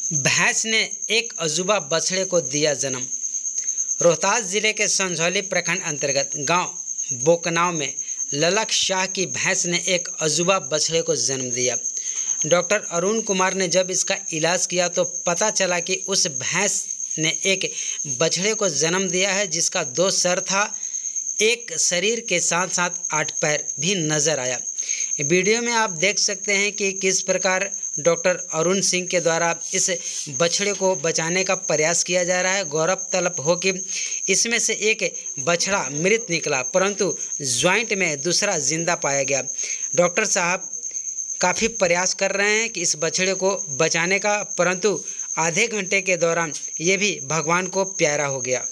भैंस ने एक अजूबा बछड़े को दिया जन्म। रोहतास जिले के संझौली प्रखंड अंतर्गत गांव बोकनाव में ललक शाह की भैंस ने एक अजूबा बछड़े को जन्म दिया। डॉक्टर अरुण कुमार ने जब इसका इलाज किया तो पता चला कि उस भैंस ने एक बछड़े को जन्म दिया है जिसका 2 सर था, एक शरीर के साथ साथ 8 पैर भी नजर आया। वीडियो में आप देख सकते हैं कि किस प्रकार डॉक्टर अरुण सिंह के द्वारा इस बछड़े को बचाने का प्रयास किया जा रहा है। गौरव तलब हो कि इसमें से एक बछड़ा मृत निकला, परंतु ज्वाइंट में दूसरा जिंदा पाया गया। डॉक्टर साहब काफ़ी प्रयास कर रहे हैं कि इस बछड़े को बचाने का, परंतु आधे घंटे के दौरान ये भी भगवान को प्यारा हो गया।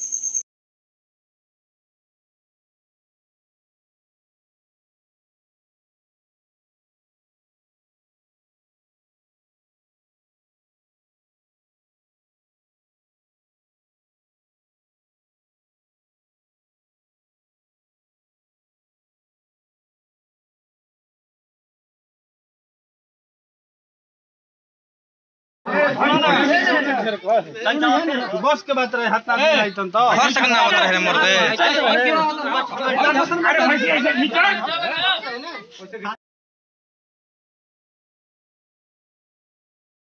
बस के बात रहे हाथ में आई तो हर सेकंड ना होता है मरते